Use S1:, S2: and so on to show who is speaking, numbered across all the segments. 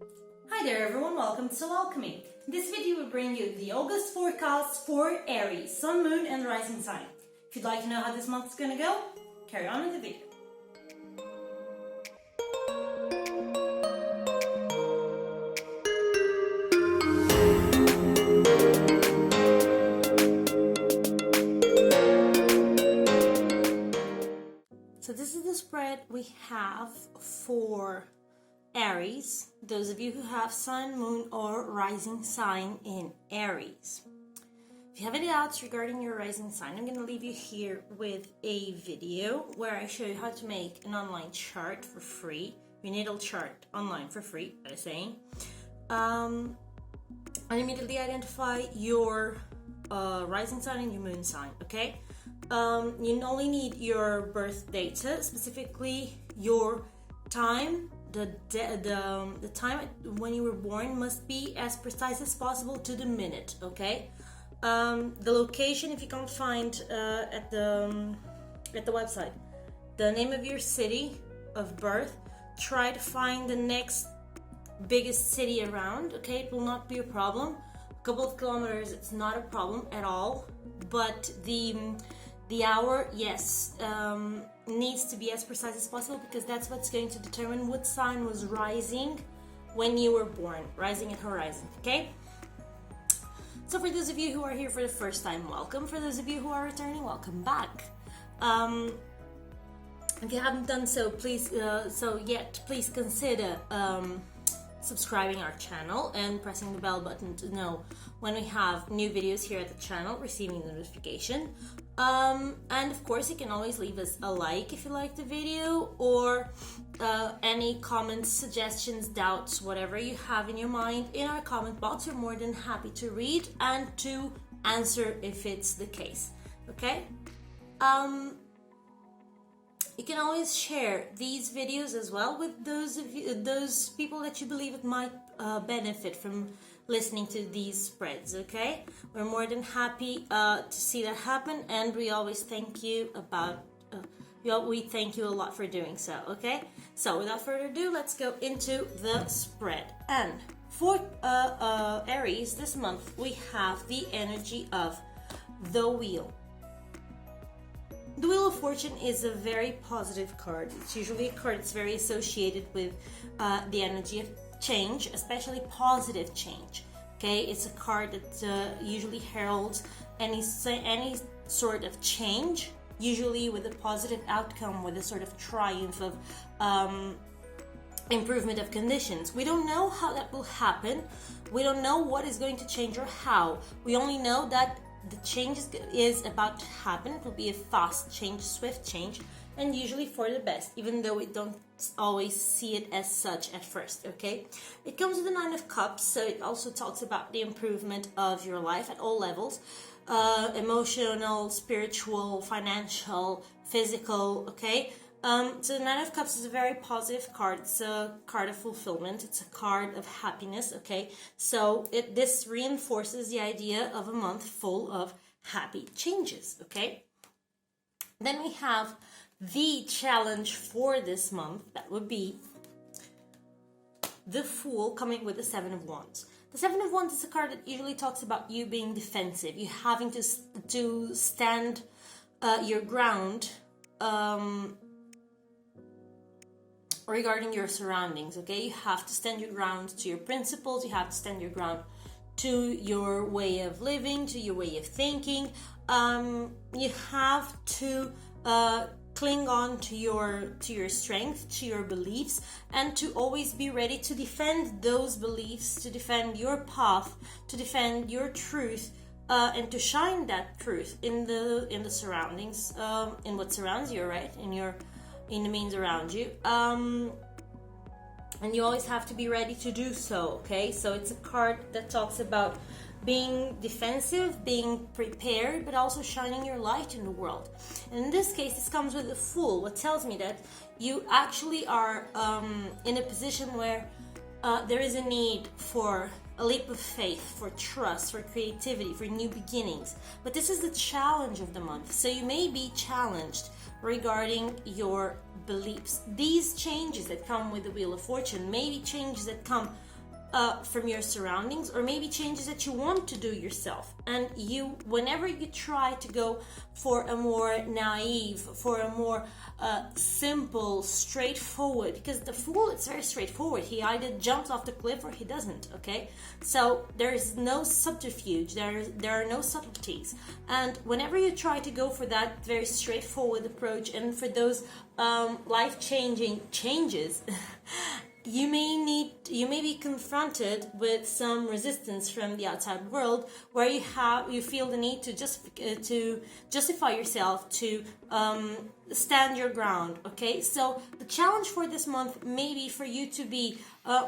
S1: Hi there everyone, welcome to Alchemy. In this video we bring you the August forecast for Aries, Sun, Moon and Rising sign. If you'd like to know how this month is going to go, carry on with the video. So this is the spread we have for Aries, those of you who have Sun, Moon or Rising sign in Aries. If you have any doubts regarding your rising sign, I'm going to leave you here with a video where I show you how to make an online chart for free, your natal chart online for free, by saying. And immediately identify your rising sign and your moon sign, okay? You only need your birth data, specifically your time. The time when you were born must be as precise as possible to the minute, okay? The location, if you can't find at the website, the name of your city of birth, try to find the next biggest city around, okay? It will not be a problem. A couple of kilometers, it's not a problem at all, but the hour, yes, needs to be as precise as possible, because that's what's going to determine what sign was rising when you were born, rising and horizon, okay? So for those of you who are here for the first time, welcome. For those of you who are returning, welcome back. If you haven't done so, please please consider subscribing our channel and pressing the bell button to know when we have new videos here at the channel, receiving the notification. And of course you can always leave us a like if you like the video, or any comments, suggestions, doubts, whatever you have in your mind in our comment box. We're more than happy to read and to answer if it's the case, okay? You can always share these videos as well with those people that you believe it might benefit from listening to these spreads, okay? We're more than happy to see that happen, and we always thank you we thank you a lot for doing so, okay? So without further ado, let's go into the spread. And for Aries this month, we have the energy of the Wheel. The Wheel of Fortune is a very positive card. It's usually a card that's very associated with the energy of change, especially positive change. Okay, it's a card that usually heralds any sort of change, usually with a positive outcome, with a sort of triumph of improvement of conditions. We don't know how that will happen. We don't know what is going to change or how. We only know that the change is about to happen. It will be a fast change, swift change, and usually for the best, even though we don't always see it as such at first, okay? It comes with the Nine of Cups, so it also talks about the improvement of your life at all levels, emotional, spiritual, financial, physical, okay? So the Nine of Cups is a very positive card. It's a card of fulfillment. It's a card of happiness, okay? So this reinforces the idea of a month full of happy changes, okay? Then we have the challenge for this month. That would be the Fool, coming with the Seven of Wands. The Seven of Wands is a card that usually talks about you being defensive, you having to stand your ground regarding your surroundings, okay? You have to stand your ground to your principles, you have to stand your ground to your way of living, to your way of thinking. You have to cling on to your strength, to your beliefs, and to always be ready to defend those beliefs, to defend your path, to defend your truth, and to shine that truth in the surroundings, in what surrounds you, right? In the means around you, and you always have to be ready to do so, okay? So it's a card that talks about being defensive, being prepared, but also shining your light in the world. And in this case, this comes with the Fool, what tells me that you actually are in a position where there is a need for a leap of faith, for trust, for creativity, for new beginnings. But this is the challenge of the month, so you may be challenged regarding your beliefs. These changes that come with the Wheel of Fortune may be changes that come from your surroundings, or maybe changes that you want to do yourself. And whenever you try to go for a more naive, for a more simple, straightforward, because the Fool, it's very straightforward. He either jumps off the cliff or he doesn't, okay? So there is no subterfuge, there are no subtleties. And whenever you try to go for that very straightforward approach, and for those life-changing changes, you may be confronted with some resistance from the outside world, where you feel the need to justify yourself, to stand your ground. Okay, so the challenge for this month may be for you to be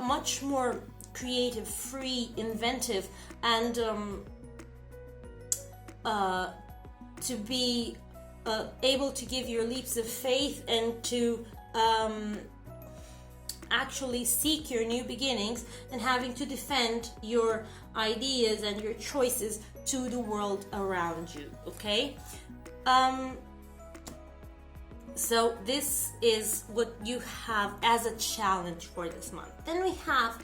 S1: much more creative, free, inventive, and to be able to give your leaps of faith, and to actually seek your new beginnings, and having to defend your ideas and your choices to the world around you. Okay, so this is what you have as a challenge for this month. Then we have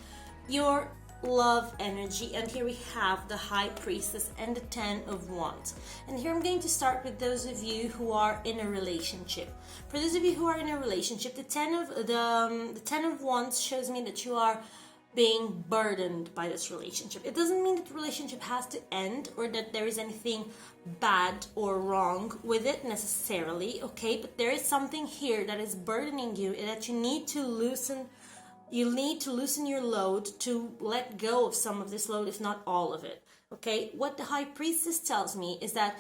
S1: your love energy, and here we have the High Priestess and the Ten of Wands. And here I'm going to start with those of you who are in a relationship. For those of you who are in a relationship, the Ten of Wands shows me that you are being burdened by this relationship. It doesn't mean that the relationship has to end, or that there is anything bad or wrong with it necessarily, okay? But there is something here that is burdening you, and that you need to loosen. You need to loosen your load, to let go of some of this load, if not all of it. Okay, what the High Priestess tells me is that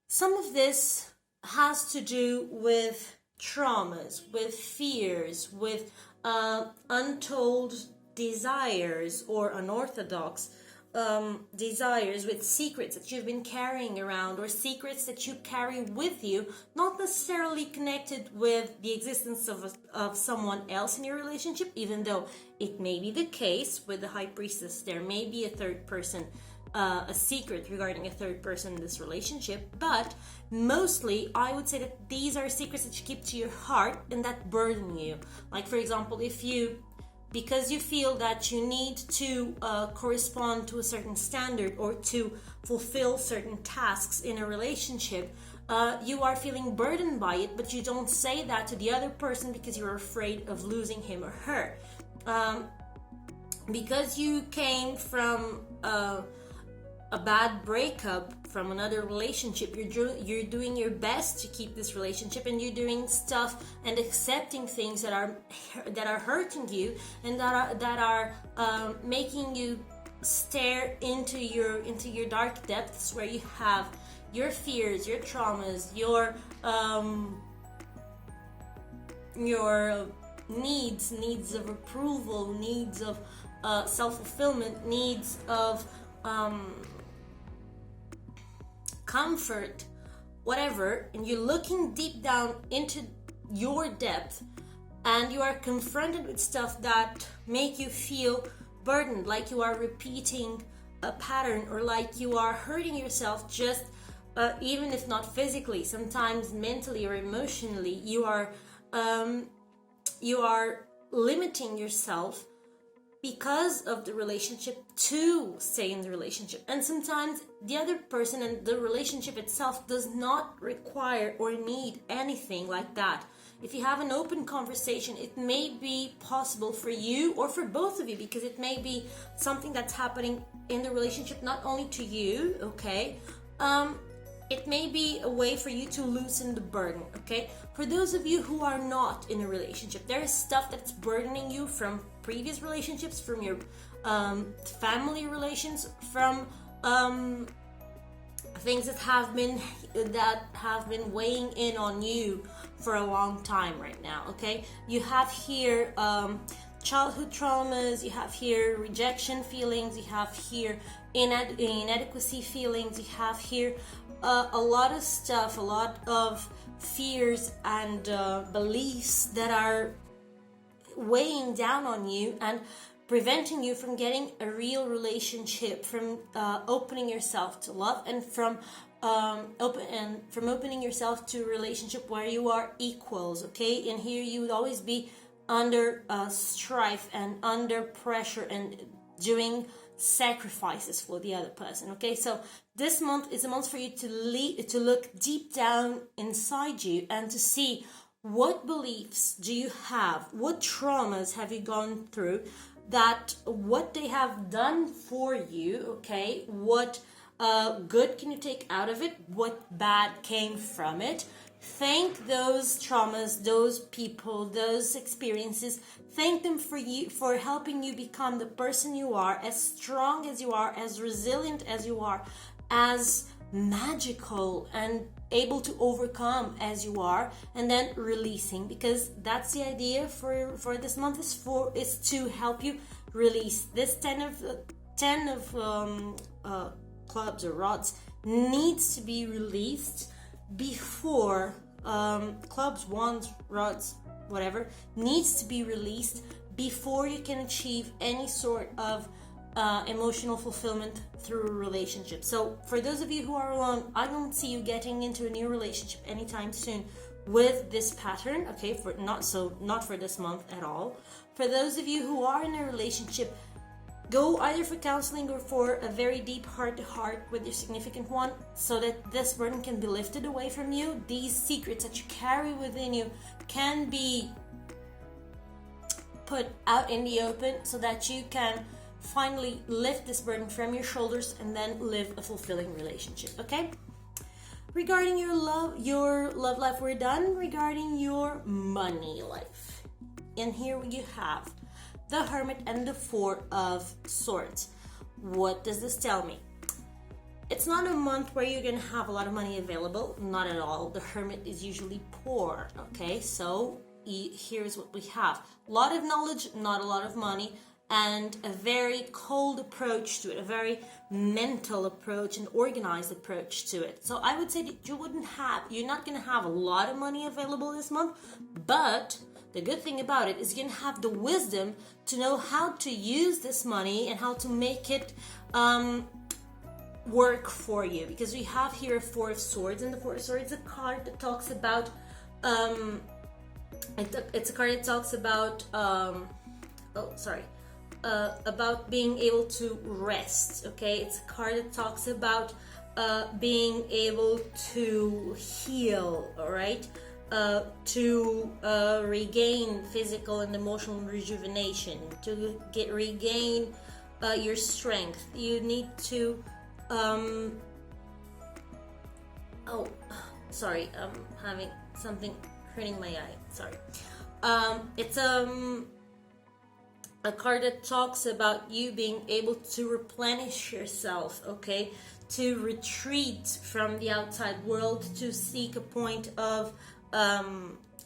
S1: some of this has to do with traumas, with fears, with untold desires, or unorthodox desires, with secrets that you've been carrying around, or secrets that you carry with you, not necessarily connected with the existence of someone else in your relationship, even though it may be the case with the High Priestess. There may be a third person, a secret regarding a third person in this relationship, but mostly I would say that these are secrets that you keep to your heart and that burden you. Like, for example, because you feel that you need to correspond to a certain standard, or to fulfill certain tasks in a relationship, you are feeling burdened by it, but you don't say that to the other person because you're afraid of losing him or her. Because you came from a bad breakup from another relationship, you're doing your best to keep this relationship, and you're doing stuff and accepting things that are hurting you, and that are making you stare into your dark depths, where you have your fears, your traumas, your needs of approval, needs of self-fulfillment, needs of comfort, whatever, and you're looking deep down into your depth, and you are confronted with stuff that make you feel burdened, like you are repeating a pattern, or like you are hurting yourself, just even if not physically, sometimes mentally or emotionally, you are limiting yourself because of the relationship to stay in the relationship. And sometimes the other person and the relationship itself does not require or need anything like that. If you have an open conversation, it may be possible for you, or for both of you, because it may be something that's happening in the relationship, not only to you, okay? It may be a way for you to loosen the burden, okay? For those of you who are not in a relationship, there is stuff that's burdening you from previous relationships, from your family relations, from things that have been weighing in on you for a long time right now, okay? You have here childhood traumas, you have here rejection feelings, you have here inadequacy feelings, you have here a lot of stuff, a lot of fears and beliefs that are weighing down on you and preventing you from getting a real relationship, from opening yourself to love, and from opening yourself to a relationship where you are equals, okay? And here you would always be under strife and under pressure, and doing sacrifices for the other person. Okay, so this month is a month for you to look deep down inside you and to see what beliefs do you have, what traumas have you gone through, that what they have done for you. Okay, what good can you take out of it, what bad came from it. Thank those traumas, those people, those experiences. Thank them for helping you become the person you are, as strong as you are, as resilient as you are, as magical and able to overcome as you are, and then releasing, because that's the idea for this month, is to help you release. This 10 of clubs or rods needs to be released before clubs, wands, rods, whatever, needs to be released before you can achieve any sort of emotional fulfillment through a relationship. So for those of you who are alone, I don't see you getting into a new relationship anytime soon with this pattern. Okay, not for this month at all. For those of you who are in a relationship, go either for counseling or for a very deep heart-to-heart with your significant one, so that this burden can be lifted away from you. These secrets that you carry within you can be put out in the open, so that you can finally lift this burden from your shoulders and then live a fulfilling relationship. Okay? Regarding your love life, we're done. Regarding your money life, and here you have the Hermit and the Four of Swords. What does this tell me? It's not a month where you're gonna have a lot of money available, not at all. The Hermit is usually poor, okay? So here's what we have. A lot of knowledge, not a lot of money, and a very cold approach to it, a very mental approach and organized approach to it. So I would say that you're not gonna have a lot of money available this month, but the good thing about it is you're going to have the wisdom to know how to use this money and how to make it work for you. Because we have here a Four of Swords, and the Four of Swords is a card that talks about it's a card that talks about about being able to rest. Okay, it's a card that talks about being able to heal. All right. To regain physical and emotional rejuvenation, to regain your strength. You need to sorry, I'm having something hurting my eye. Sorry. It's a card that talks about you being able to replenish yourself, okay? To retreat from the outside world, to seek a point of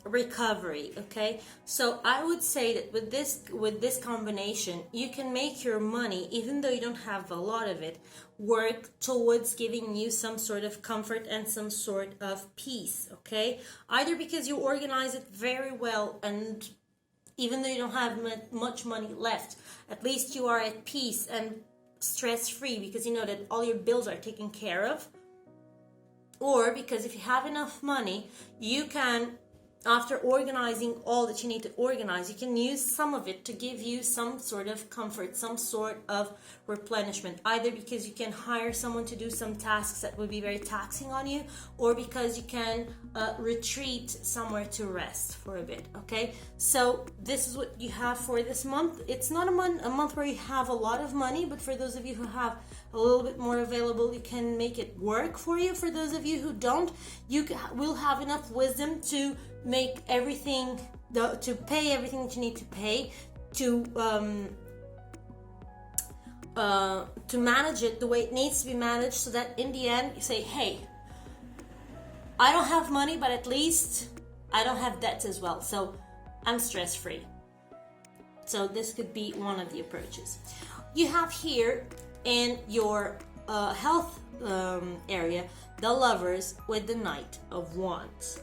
S1: recovery. Okay, so I would say that with this combination, you can make your money, even though you don't have a lot of it, work towards giving you some sort of comfort and some sort of peace. Okay, either because you organize it very well, and even though you don't have much money left, at least you are at peace and stress-free, because you know that all your bills are taken care of. Or because if you have enough money, you can, after organizing all that you need to organize, you can use some of it to give you some sort of comfort, some sort of replenishment, either because you can hire someone to do some tasks that would be very taxing on you, or because you can retreat somewhere to rest for a bit. Okay, so this is what you have for this month. It's not a month where you have a lot of money, but for those of you who have a little bit more available, you can make it work for you. For those of you who don't, you will have enough wisdom to make everything, to pay everything that you need to pay, to manage it the way it needs to be managed, so that in the end you say, hey, I don't have money, but at least I don't have debts as well, so I'm stress-free. So this could be one of the approaches. You have here in your health area the Lovers with the Knight of Wands.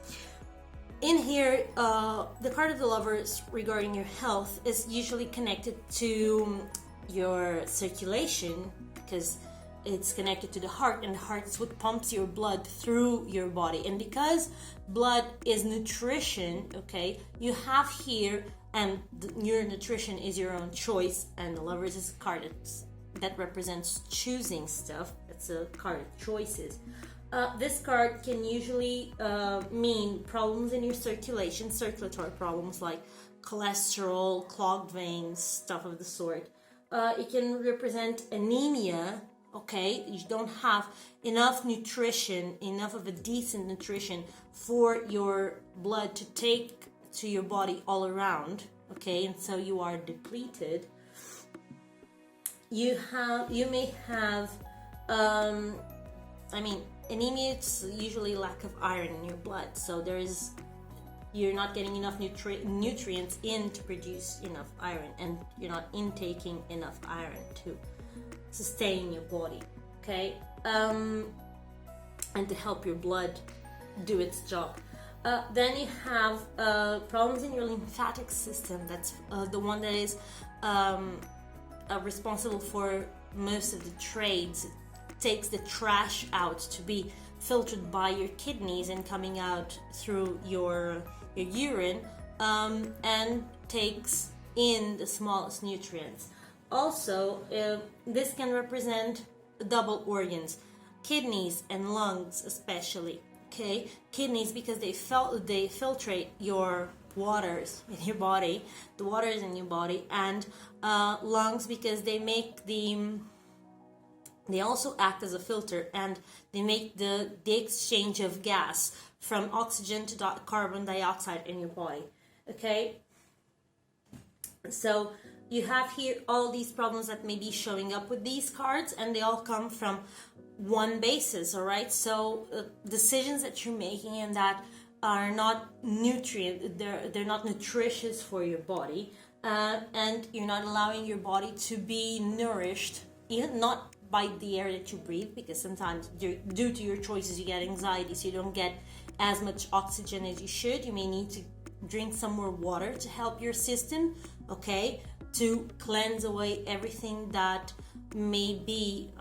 S1: In here, the card of the Lovers regarding your health is usually connected to your circulation, because it's connected to the heart, and the heart is what pumps your blood through your body. And because blood is nutrition, okay, you have here, and your nutrition is your own choice, and the Lovers is a card that represents choosing stuff. It's a card of choices. This card can usually mean problems in your circulation, circulatory problems like cholesterol, clogged veins, stuff of the sort. It can represent anemia, okay? You don't have enough nutrition, enough of a decent nutrition for your blood to take to your body all around, okay? And so you are depleted. You may have, anemia, it's usually lack of iron in your blood. So you're not getting enough nutrients in to produce enough iron, and you're not intaking enough iron to sustain your body, okay? And to help your blood do its job. Then you have problems in your lymphatic system. That's the one that is responsible for most of the trades. It takes the trash out to be filtered by your kidneys and coming out through your urine, and takes in the smallest nutrients. Also, this can represent double organs, kidneys and lungs especially. Okay, kidneys because they filtrate your waters in your body, the waters in your body, and lungs because they also act as a filter, and they make the exchange of gas from oxygen to carbon dioxide in your body. Okay, so you have here all these problems that may be showing up with these cards, and they all come from one basis. All right, so decisions that you're making and that are not they're not nutritious for your body, and you're not allowing your body to be nourished, even not by the air that you breathe, because sometimes due to your choices you get anxiety, so you don't get as much oxygen as you should. You may need to drink some more water to help your system, okay, to cleanse away everything that may be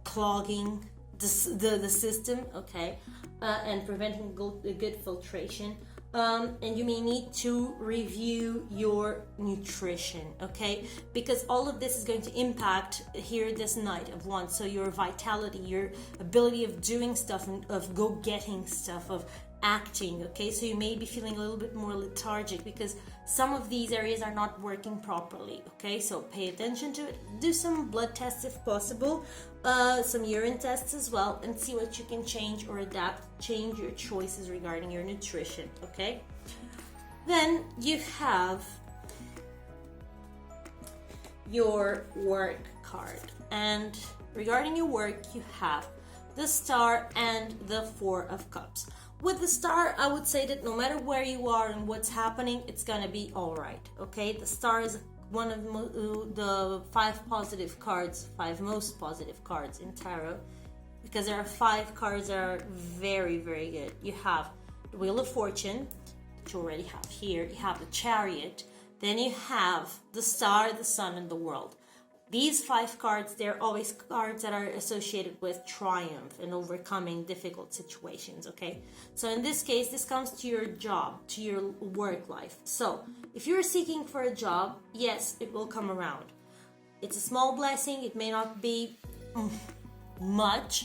S1: clogging the system, okay, and preventing good filtration. And you may need to review your nutrition, okay, because all of this is going to impact here this Knight of Wands. So your vitality, your ability of doing stuff, and of getting stuff, of acting, okay. So you may be feeling a little bit more lethargic because some of these areas are not working properly, okay. So pay attention to it. Do some blood tests if possible, some urine tests as well, and see what you can change or adapt, change your choices regarding your nutrition, okay. Then you have your work card, and regarding your work you have the Star and the Four of Cups. With the Star, I would say that no matter where you are and what's happening, it's gonna be all right, okay? The Star is one of the five most positive cards in tarot, because there are 5 cards that are very, very good. You have the Wheel of Fortune, that you already have here. You have the Chariot. Then you have the Star, the Sun, and the World. These 5 cards, they're always cards that are associated with triumph and overcoming difficult situations, okay? So in this case, this comes to your job, to your work life. So if you're seeking for a job, yes, it will come around. It's a small blessing. It may not be much,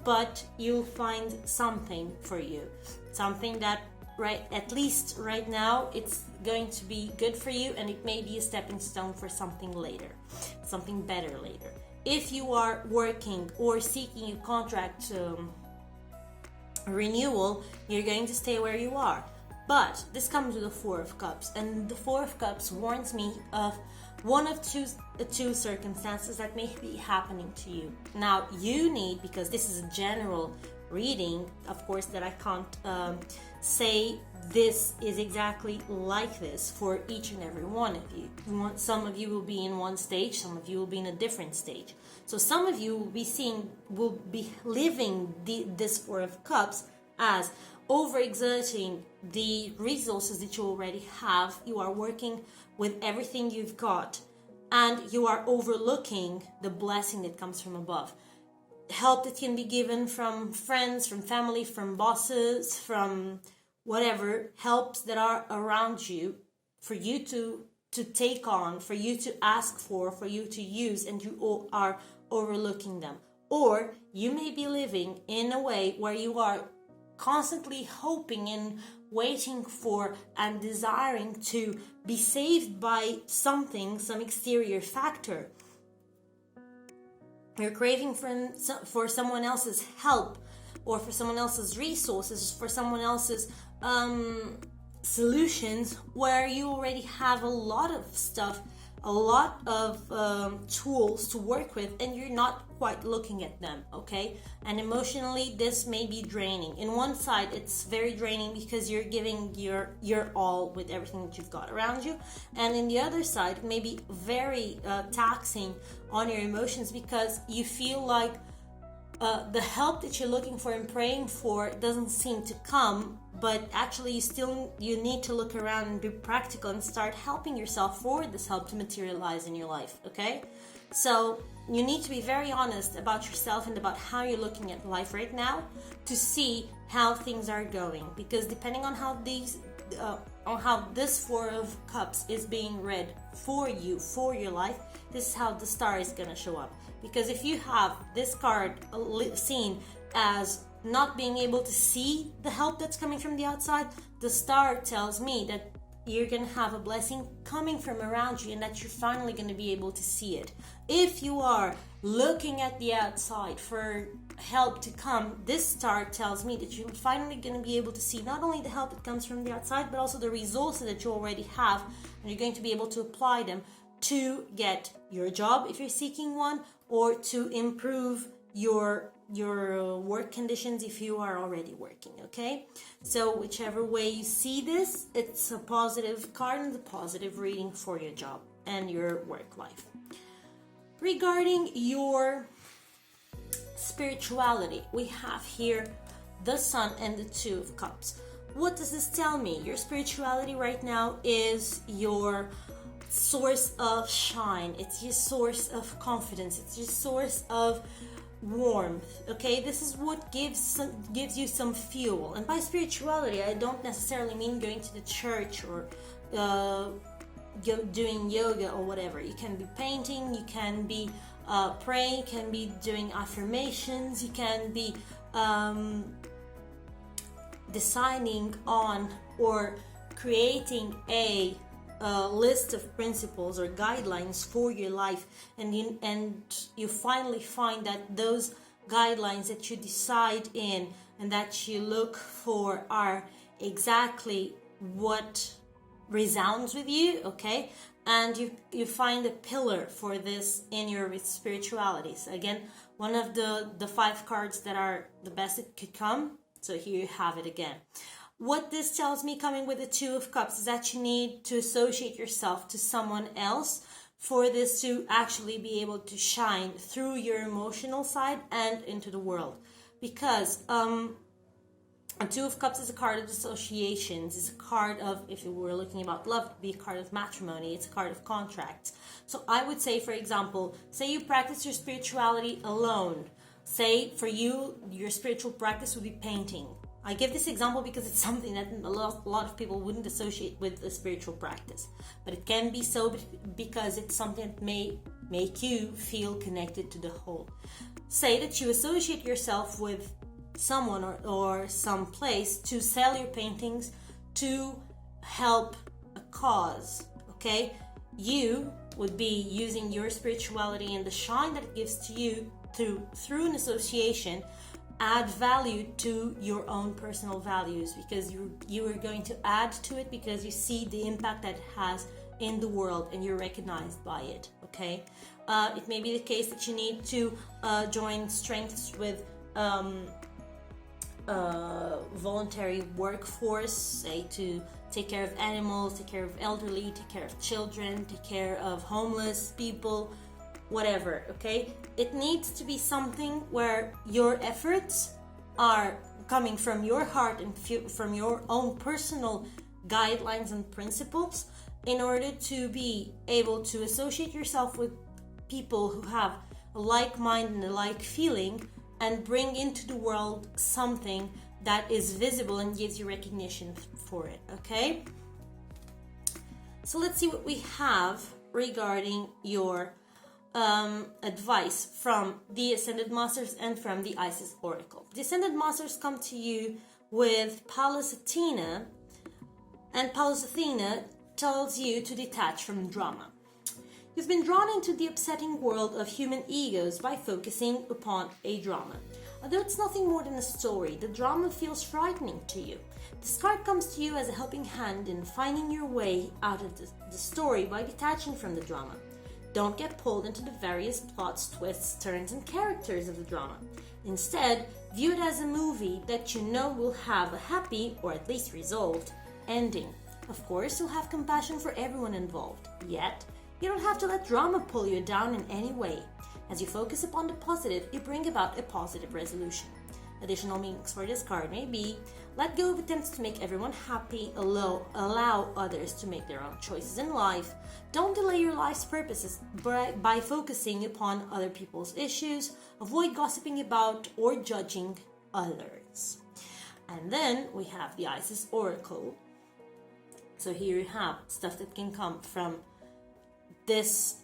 S1: but you'll find something for you. Something that, at least right now, it's going to be good for you, and it may be a stepping stone for something later, something better later. If you are working or seeking a contract renewal, you're going to stay where you are. But this comes with the Four of Cups, and the Four of Cups warns me of one of two circumstances that may be happening to you. Now, you need, because this is a general reading, of course, that I can't say this is exactly like this for each and every one of you. Some of you will be in one stage, some of you will be in a different stage. So some of you will be living this Four of Cups as overexerting the resources that you already have. You are working with everything you've got, and you are overlooking the blessing that comes from above. help that can be given from friends, from family, from bosses, from whatever helps that are around you for you to take on, for you to ask for you to use, and you are overlooking them. Or you may be living in a way where you are constantly hoping and waiting for and desiring to be saved by something, some exterior factor. You're craving for someone else's help, or for someone else's resources, for someone else's solutions, where you already have a lot of stuff, a lot of tools to work with, and you're not quite looking at them, okay? And emotionally, this may be draining. In one side, it's very draining because you're giving your all with everything that you've got around you, and in the other side, it may be very taxing on your emotions, because you feel like the help that you're looking for and praying for doesn't seem to come, but actually you need to look around and be practical and start helping yourself for this help to materialize in your life, okay? So you need to be very honest about yourself and about how you're looking at life right now to see how things are going, because depending on how this Four of Cups is being read for you, for your life, this is how the star is going to show up. Because if you have this card seen as not being able to see the help that's coming from the outside, the star tells me that you're going to have a blessing coming from around you and that you're finally going to be able to see it. If you are looking at the outside for help to come, this star tells me that you're finally going to be able to see not only the help that comes from the outside, but also the resources that you already have, and you're going to be able to apply them to get your job if you're seeking one, or to improve your work conditions if you are already working, okay? So whichever way you see this, it's a positive card and a positive reading for your job and your work life. Regarding your spirituality, we have here the Sun and the Two of Cups. What does this tell me? Your spirituality right now is your source of shine. It's your source of confidence. It's your source of warmth, okay? This is what gives you some fuel. And by spirituality, I don't necessarily mean going to the church or doing yoga or whatever. You can be painting, you can be praying, you can be doing affirmations, you can be deciding on or creating a list of principles or guidelines for your life, and you finally find that those guidelines that you decide in and that you look for are exactly what resounds with you, okay? And you find a pillar for this in your spirituality. So again, one of the 5 cards that are the best it could come. So here you have it again. What this tells me, coming with the Two of Cups, is that you need to associate yourself to someone else for this to actually be able to shine through your emotional side and into the world. Because a Two of Cups is a card of associations. It's a card of, if you were looking about love, it would be a card of matrimony. It's a card of contracts. So I would say, for example, say you practice your spirituality alone. Say for you, your spiritual practice would be painting. I give this example because it's something that a lot of people wouldn't associate with a spiritual practice. But it can be so because it's something that may make you feel connected to the whole. Say that you associate yourself with someone or some place to sell your paintings to help a cause, okay? You would be using your spirituality and the shine that it gives to you through an association, add value to your own personal values, because you are going to add to it because you see the impact that it has in the world and you're recognized by it, okay? It may be the case that you need to join strengths with voluntary workforce, say to take care of animals, take care of elderly, take care of children, take care of homeless people, whatever, okay? It needs to be something where your efforts are coming from your heart and from your own personal guidelines and principles, in order to be able to associate yourself with people who have a like mind and a like feeling, and bring into the world something that is visible and gives you recognition for it, okay? So let's see what we have regarding your advice from the Ascended Masters and from the Isis Oracle. The Ascended Masters come to you with Pallas Athena, and Pallas Athena tells you to detach from drama. You've been drawn into the upsetting world of human egos by focusing upon a drama. Although it's nothing more than a story, the drama feels frightening to you. This card comes to you as a helping hand in finding your way out of the story by detaching from the drama. Don't get pulled into the various plots, twists, turns, and characters of the drama. Instead, view it as a movie that you know will have a happy, or at least resolved, ending. Of course, you'll have compassion for everyone involved. Yet, you don't have to let drama pull you down in any way. As you focus upon the positive, you bring about a positive resolution. Additional meanings for this card may be: let go of attempts to make everyone happy, allow others to make their own choices in life, don't delay your life's purposes by focusing upon other people's issues, avoid gossiping about or judging others. And then we have the Isis Oracle. So here you have stuff that can come from this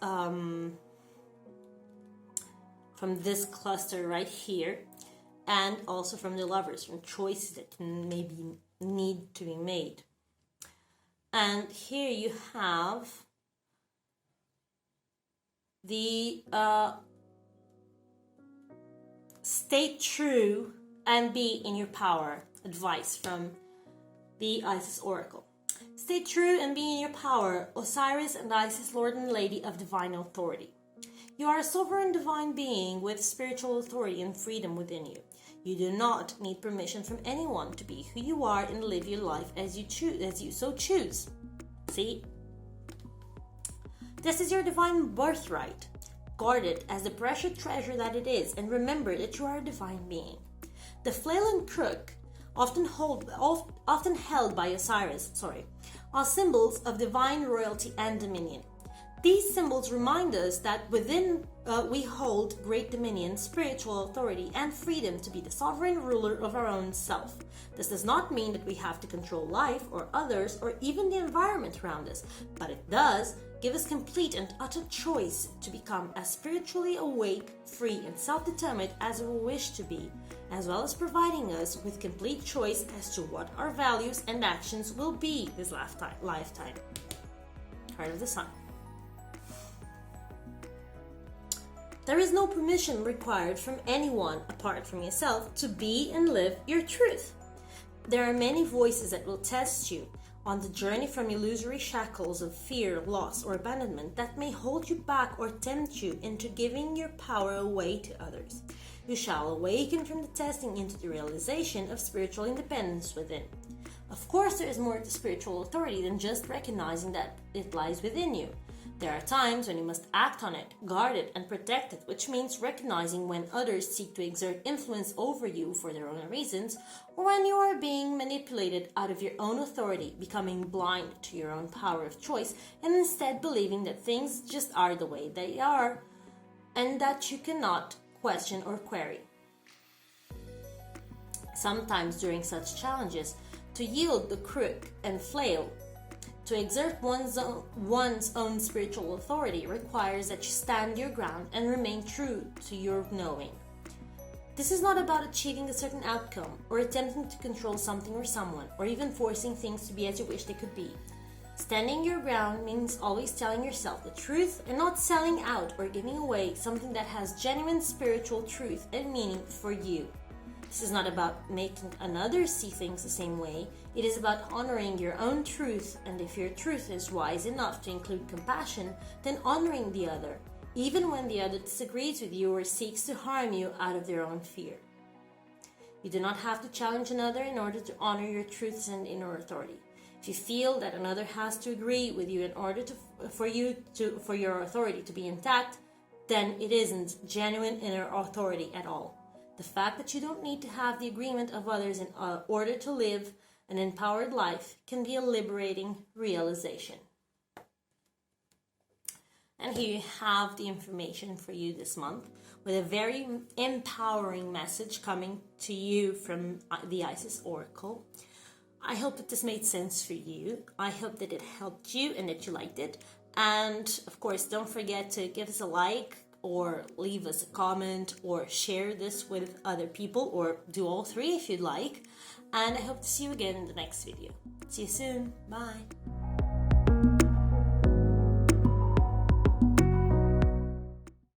S1: cluster right here, and also from the Lovers, from choices that can maybe need to be made. And here you have the stay true and be in your power advice from the Isis Oracle. Stay true and be in your power, Osiris and Isis, Lord and Lady of Divine Authority. You are a sovereign divine being with spiritual authority and freedom within you. You do not need permission from anyone to be who you are and live your life as you so choose. See? This is your divine birthright. Guard it as the precious treasure that it is, and remember that you are a divine being. The flail and crook, often held by Osiris, are symbols of divine royalty and dominion. These symbols remind us that within we hold great dominion, spiritual authority, and freedom to be the sovereign ruler of our own self. This does not mean that we have to control life or others or even the environment around us, but it does give us complete and utter choice to become as spiritually awake, free, and self-determined as we wish to be, as well as providing us with complete choice as to what our values and actions will be this lifetime. Card of the Sun. There is no permission required from anyone apart from yourself to be and live your truth. There are many voices that will test you on the journey from illusory shackles of fear, loss, or abandonment that may hold you back or tempt you into giving your power away to others. You shall awaken from the testing into the realization of spiritual independence within. Of course, there is more to spiritual authority than just recognizing that it lies within you. There are times when you must act on it, guard it, and protect it, which means recognizing when others seek to exert influence over you for their own reasons, or when you are being manipulated out of your own authority, becoming blind to your own power of choice, and instead believing that things just are the way they are, and that you cannot question or query. Sometimes during such challenges, to yield the crook and flail, to exert one's own spiritual authority requires that you stand your ground and remain true to your knowing. This is not about achieving a certain outcome or attempting to control something or someone, or even forcing things to be as you wish they could be. Standing your ground means always telling yourself the truth and not selling out or giving away something that has genuine spiritual truth and meaning for you. This is not about making others see things the same way. It is about honoring your own truth, and if your truth is wise enough to include compassion, then honoring the other, even when the other disagrees with you or seeks to harm you out of their own fear. You do not have to challenge another in order to honor your truths and inner authority. If you feel that another has to agree with you in order for your authority to be intact, then it isn't genuine inner authority at all. The fact that you don't need to have the agreement of others in order to live an empowered life can be a liberating realization. And here you have the information for you this month with a very empowering message coming to you from the Isis Oracle. I hope that this made sense for you. I hope that it helped you and that you liked it. And of course, don't forget to give us a like or leave us a comment or share this with other people, or do all three if you'd like. And I hope to see you again in the next video. See you soon. Bye.